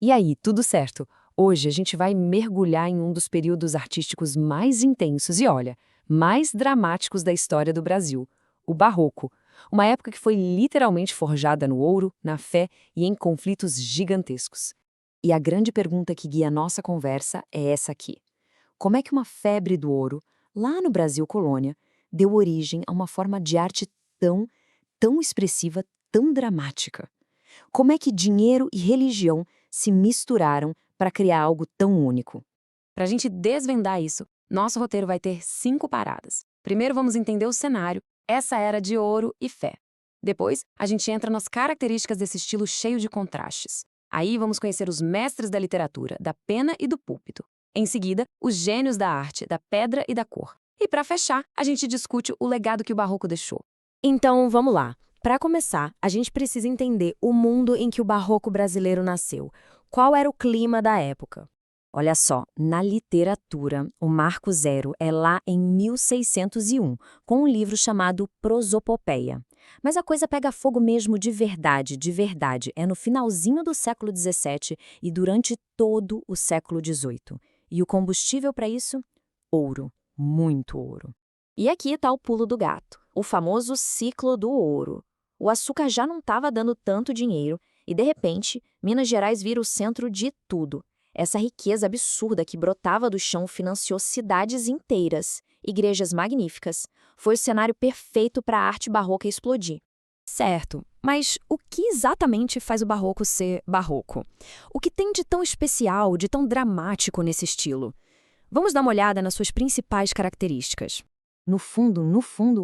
E aí, tudo certo? Hoje a gente vai mergulhar em um dos períodos artísticos mais intensos e, olha, mais dramáticos da história do Brasil, o Barroco. Uma época que foi literalmente forjada no ouro, na fé e em conflitos gigantescos. E a grande pergunta que guia a nossa conversa é essa aqui. Como é que uma febre do ouro, lá no Brasil colônia, deu origem a uma forma de arte tão expressiva, tão dramática? Como é que dinheiro e religião se misturaram para criar algo tão único? Para a gente desvendar isso, nosso roteiro vai ter 5 paradas. Primeiro vamos entender o cenário, essa era de ouro e fé. Depois, a gente entra nas características desse estilo cheio de contrastes. Aí vamos conhecer os mestres da literatura, da pena e do púlpito. Em seguida, os gênios da arte, da pedra e da cor. E para fechar, a gente discute o legado que o Barroco deixou. Então, vamos lá. Para começar, a gente precisa entender o mundo em que o Barroco brasileiro nasceu. Qual era o clima da época? Olha só, na literatura, o marco zero é lá em 1601, com um livro chamado Prosopopeia. Mas a coisa pega fogo mesmo de verdade, é no finalzinho do século XVII e durante todo o século XVIII. E o combustível para isso? Ouro, muito ouro. E aqui está o pulo do gato, o famoso ciclo do ouro. O açúcar já não estava dando tanto dinheiro e, de repente, Minas Gerais vira o centro de tudo. Essa riqueza absurda que brotava do chão financiou cidades inteiras, igrejas magníficas. Foi o cenário perfeito para a arte barroca explodir. Certo, mas o que exatamente faz o barroco ser barroco? O que tem de tão especial, de tão dramático nesse estilo? Vamos dar uma olhada nas suas principais características. No fundo,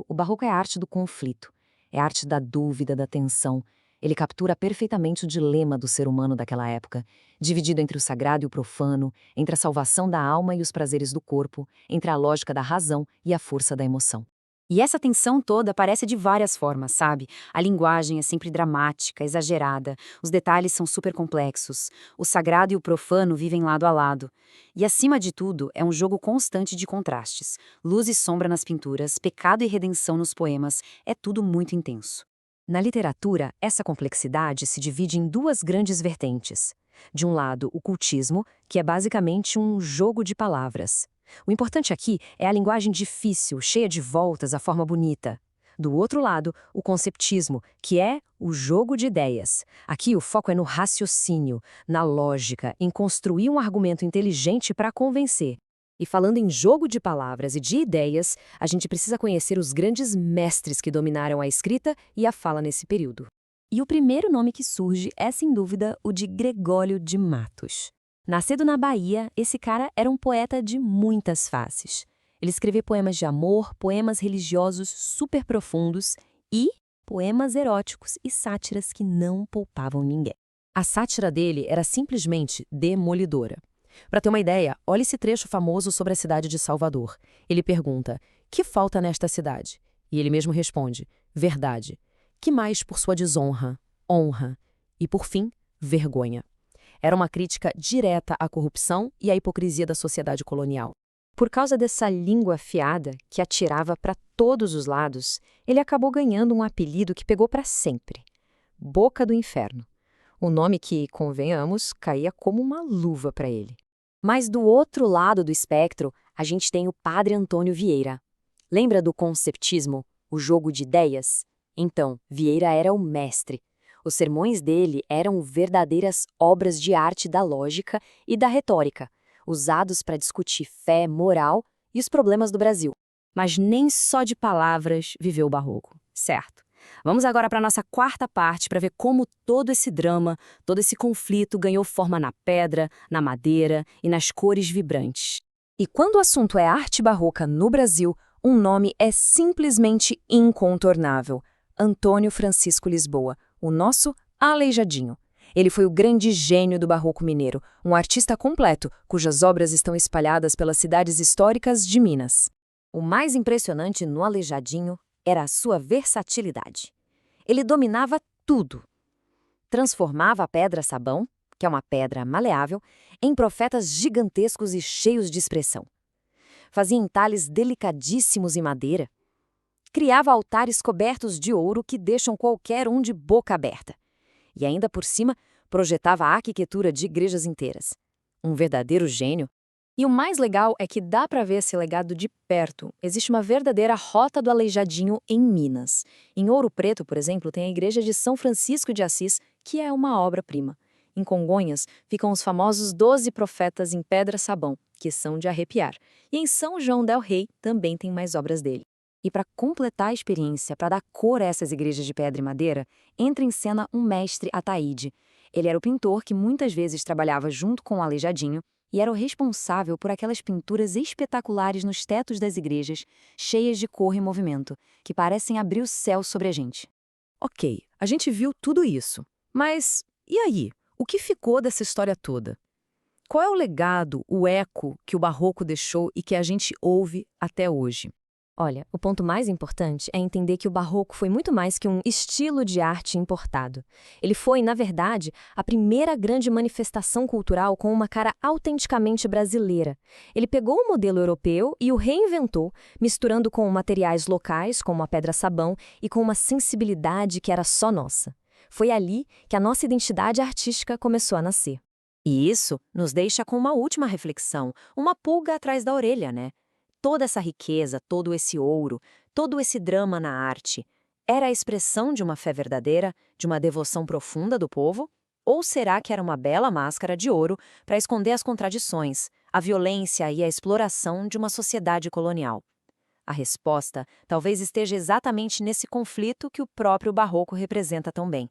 o barroco é a arte do conflito. É a arte da dúvida, da tensão. Ele captura perfeitamente o dilema do ser humano daquela época, dividido entre o sagrado e o profano, entre a salvação da alma e os prazeres do corpo, entre a lógica da razão e a força da emoção. E essa tensão toda aparece de várias formas, sabe? A linguagem é sempre dramática, exagerada, os detalhes são super complexos, o sagrado e o profano vivem lado a lado. E acima de tudo, é um jogo constante de contrastes. Luz e sombra nas pinturas, pecado e redenção nos poemas, é tudo muito intenso. Na literatura, essa complexidade se divide em duas grandes vertentes. De um lado, o cultismo, que é basicamente um jogo de palavras. O importante aqui é a linguagem difícil, cheia de voltas, a forma bonita. Do outro lado, o conceptismo, que é o jogo de ideias. Aqui o foco é no raciocínio, na lógica, em construir um argumento inteligente para convencer. E falando em jogo de palavras e de ideias, a gente precisa conhecer os grandes mestres que dominaram a escrita e a fala nesse período. E o primeiro nome que surge é, sem dúvida, o de Gregório de Matos. Nascido na Bahia, esse cara era um poeta de muitas faces. Ele escrevia poemas de amor, poemas religiosos super profundos e poemas eróticos e sátiras que não poupavam ninguém. A sátira dele era simplesmente demolidora. Para ter uma ideia, olha esse trecho famoso sobre a cidade de Salvador. Ele pergunta: "Que falta nesta cidade?" E ele mesmo responde: "Verdade. Que mais por sua desonra? Honra. E por fim, vergonha." Era uma crítica direta à corrupção e à hipocrisia da sociedade colonial. Por causa dessa língua afiada, que atirava para todos os lados, ele acabou ganhando um apelido que pegou para sempre: Boca do Inferno. O nome que, convenhamos, caía como uma luva para ele. Mas do outro lado do espectro, a gente tem o Padre Antônio Vieira. Lembra do conceptismo, o jogo de ideias? Então, Vieira era o mestre. Os sermões dele eram verdadeiras obras de arte da lógica e da retórica, usados para discutir fé, moral e os problemas do Brasil. Mas nem só de palavras viveu o Barroco, certo? Vamos agora para a nossa quarta parte para ver como todo esse drama, todo esse conflito ganhou forma na pedra, na madeira e nas cores vibrantes. E quando o assunto é arte barroca no Brasil, um nome é simplesmente incontornável: Antônio Francisco Lisboa, o nosso Aleijadinho. Ele foi o grande gênio do barroco mineiro, um artista completo, cujas obras estão espalhadas pelas cidades históricas de Minas. O mais impressionante no Aleijadinho era a sua versatilidade. Ele dominava tudo. Transformava a pedra-sabão, que é uma pedra maleável, em profetas gigantescos e cheios de expressão. Fazia entalhes delicadíssimos em madeira. Criava altares cobertos de ouro que deixam qualquer um de boca aberta. E ainda por cima, projetava a arquitetura de igrejas inteiras. Um verdadeiro gênio. E o mais legal é que dá para ver esse legado de perto. Existe uma verdadeira Rota do Aleijadinho em Minas. Em Ouro Preto, por exemplo, tem a Igreja de São Francisco de Assis, que é uma obra-prima. Em Congonhas, ficam os famosos 12 profetas em pedra-sabão, que são de arrepiar. E em São João del Rei também tem mais obras dele. E para completar a experiência, para dar cor a essas igrejas de pedra e madeira, entra em cena um mestre Ataíde. Ele era o pintor que muitas vezes trabalhava junto com o Aleijadinho e era o responsável por aquelas pinturas espetaculares nos tetos das igrejas, cheias de cor e movimento, que parecem abrir o céu sobre a gente. Ok, a gente viu tudo isso. Mas e aí? O que ficou dessa história toda? Qual é o legado, o eco que o Barroco deixou e que a gente ouve até hoje? Olha, o ponto mais importante é entender que o Barroco foi muito mais que um estilo de arte importado. Ele foi, na verdade, a primeira grande manifestação cultural com uma cara autenticamente brasileira. Ele pegou o modelo europeu e o reinventou, misturando com materiais locais, como a pedra-sabão, e com uma sensibilidade que era só nossa. Foi ali que a nossa identidade artística começou a nascer. E isso nos deixa com uma última reflexão, uma pulga atrás da orelha, né? Toda essa riqueza, todo esse ouro, todo esse drama na arte, era a expressão de uma fé verdadeira, de uma devoção profunda do povo? Ou será que era uma bela máscara de ouro para esconder as contradições, a violência e a exploração de uma sociedade colonial? A resposta talvez esteja exatamente nesse conflito que o próprio Barroco representa tão bem.